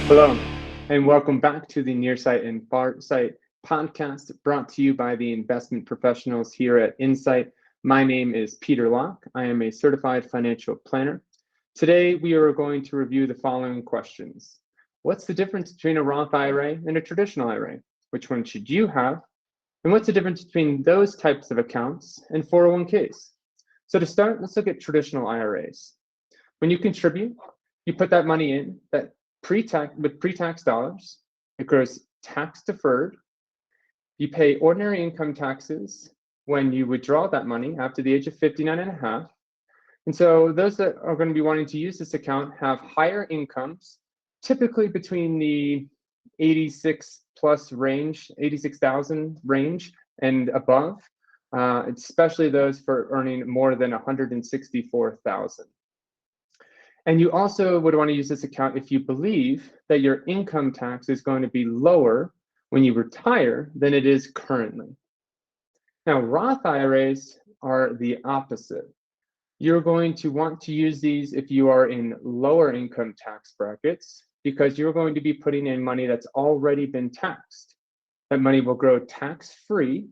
Hello, and welcome back to the NearSight and FarSight podcast brought to you by the investment professionals here at InSight. My name is Peter Locke. I am a certified financial planner. Today, we are going to review the following questions. What's the difference between a Roth IRA and a traditional IRA? Which one should you have? And what's the difference between those types of accounts and 401ks? So to start, let's look at traditional IRAs. When you contribute, you put that money in that pre-tax dollars. It grows tax deferred. You pay ordinary income taxes when you withdraw that money after the age of 59 and a half. And so those that are going to be wanting to use this account have higher incomes, typically between the 86 plus range, 86,000 range and above, especially those for earning more than 164,000. And you also would want to use this account if you believe that your income tax is going to be lower when you retire than it is currently. Now, Roth IRAs are the opposite. You're going to want to use these if you are in lower income tax brackets because you're going to be putting in money that's already been taxed. That money will grow tax-free,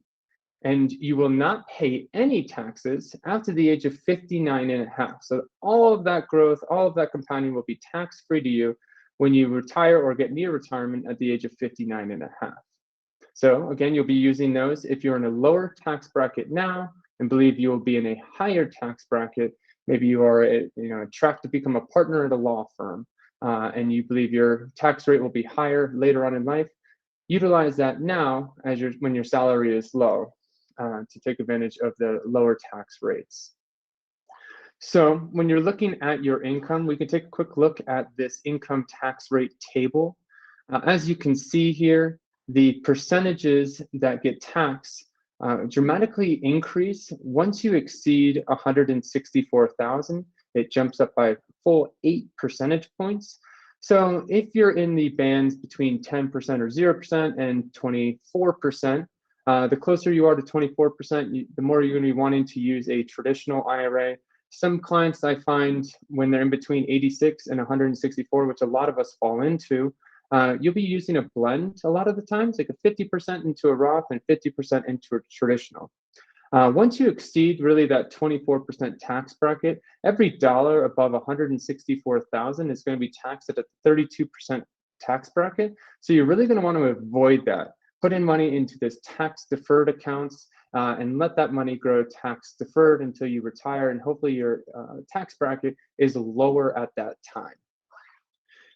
and you will not pay any taxes after the age of 59 and a half. So all of that growth, all of that compounding will be tax-free to you when you retire or get near retirement at the age of 59 and a half. So again, you'll be using those if you're in a lower tax bracket now and believe you will be in a higher tax bracket. Maybe you are tracked to become a partner at a law firm and you believe your tax rate will be higher later on in life. Utilize that now as when your salary is low. To take advantage of the lower tax rates. So when you're looking at your income, we can take a quick look at this income tax rate table. As you can see here, the percentages that get taxed dramatically increase once you exceed 164,000. It jumps up by a full 8 percentage points. So if you're in the bands between 10% or 0% and 24%, the closer you are to 24%, the more you're going to be wanting to use a traditional IRA. Some clients I find when they're in between 86 and 164, which a lot of us fall into, you'll be using a blend a lot of the times, like a 50% into a Roth and 50% into a traditional. Once you exceed really that 24% tax bracket, every dollar above 164,000 is going to be taxed at a 32% tax bracket. So you're really going to want to avoid that. Put in money into this tax deferred accounts and let that money grow tax deferred until you retire, and hopefully your tax bracket is lower at that time.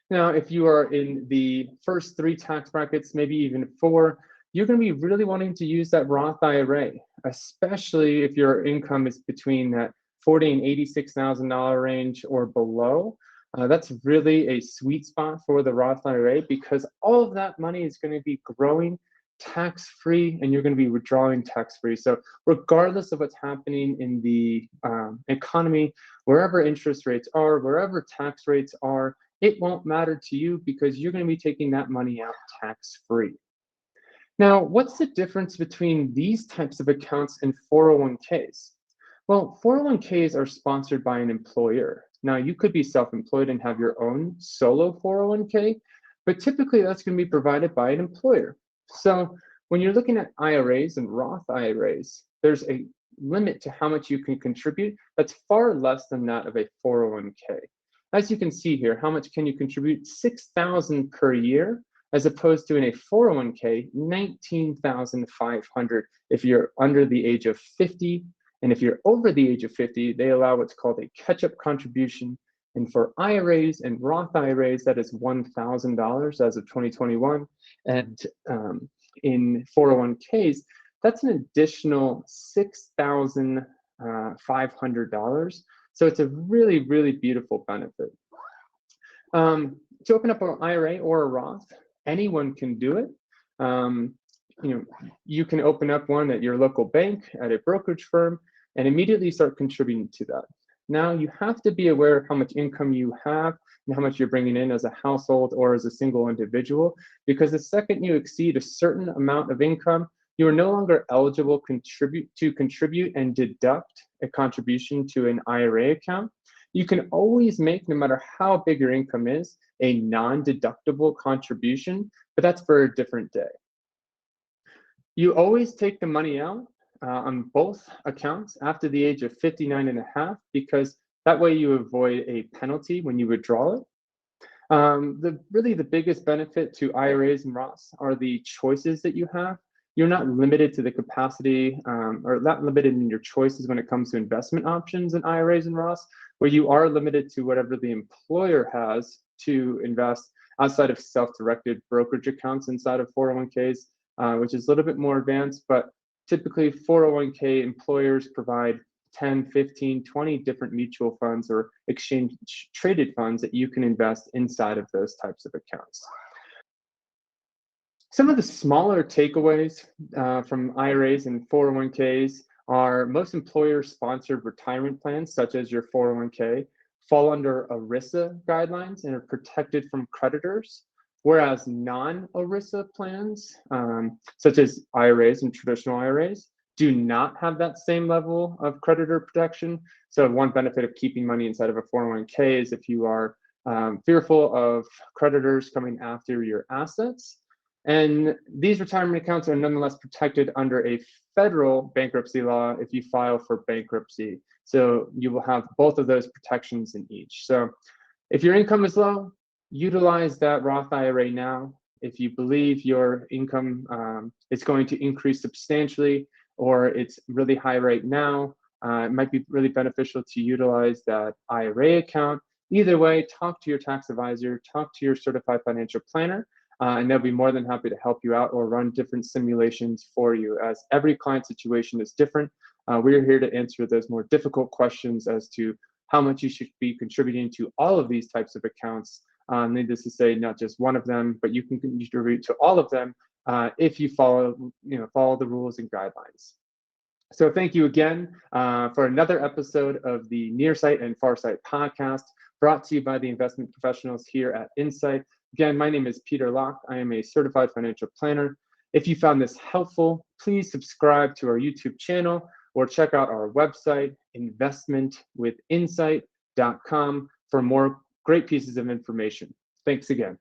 Now, if you are in the first 3 tax brackets, maybe even 4, you're going to be really wanting to use that Roth IRA, especially if your income is between that $40,000 and $86,000 range or below. That's really a sweet spot for the Roth IRA because all of that money is going to be growing tax-free and you're going to be withdrawing tax-free. So regardless of what's happening in the economy, wherever interest rates are, wherever tax rates are, it won't matter to you because you're going to be taking that money out tax-free. Now, what's the difference between these types of accounts and 401ks? Well, 401ks are sponsored by an employer. Now, you could be self-employed and have your own solo 401k, but typically that's going to be provided by an employer. So when you're looking at IRAs and Roth IRAs, there's a limit to how much you can contribute that's far less than that of a 401k. As you can see here, how much can you contribute? $6,000 per year, as opposed to in a 401k, $19,500 if you're under the age of 50. And if you're over the age of 50, they allow what's called a catch-up contribution. And for IRAs and Roth IRAs, that is $1,000 as of 2021. And in 401ks, that's an additional $6,500. So it's a really, really beautiful benefit. To open up an IRA or a Roth, anyone can do it. You can open up one at your local bank, at a brokerage firm, and immediately start contributing to that. Now, you have to be aware of how much income you have and how much you're bringing in as a household or as a single individual, because the second you exceed a certain amount of income, you are no longer eligible to contribute and deduct a contribution to an IRA account. you can always make, no matter how big your income is, a non-deductible contribution, but that's for a different day. You always take the money out on both accounts after the age of 59 and a half, because that way you avoid a penalty when you withdraw it. Really the biggest benefit to IRAs and Roths are the choices that you have. You're not limited to the capacity or not limited in your choices when it comes to investment options in IRAs and Roths, where you are limited to whatever the employer has to invest outside of self-directed brokerage accounts inside of 401ks, which is a little bit more advanced, but typically 401k employers provide 10, 15, 20 different mutual funds or exchange traded funds that you can invest inside of those types of accounts. Some of the smaller takeaways from IRAs and 401ks are most employer-sponsored retirement plans, such as your 401k, fall under ERISA guidelines and are protected from creditors, whereas non-ERISA plans, such as IRAs and traditional IRAs, do not have that same level of creditor protection. So one benefit of keeping money inside of a 401k is if you are fearful of creditors coming after your assets. And these retirement accounts are nonetheless protected under a federal bankruptcy law if you file for bankruptcy. So you will have both of those protections in each. So if your income is low, utilize that Roth IRA now. If you believe your income is going to increase substantially, or it's really high right now, it might be really beneficial to utilize that IRA account. Either way, talk to your tax advisor, talk to your certified financial planner, and they'll be more than happy to help you out or run different simulations for you, as every client situation is different. We're here to answer those more difficult questions as to how much you should be contributing to all of these types of accounts. Needless to say, not just one of them, but you can contribute to all of them if you follow the rules and guidelines. So thank you again for another episode of the NearSight and FarSight podcast, brought to you by the investment professionals here at InSight. Again, my name is Peter Locke. I am a certified financial planner. If you found this helpful, please subscribe to our YouTube channel or check out our website, investmentwithinsight.com, for more great pieces of information. Thanks again.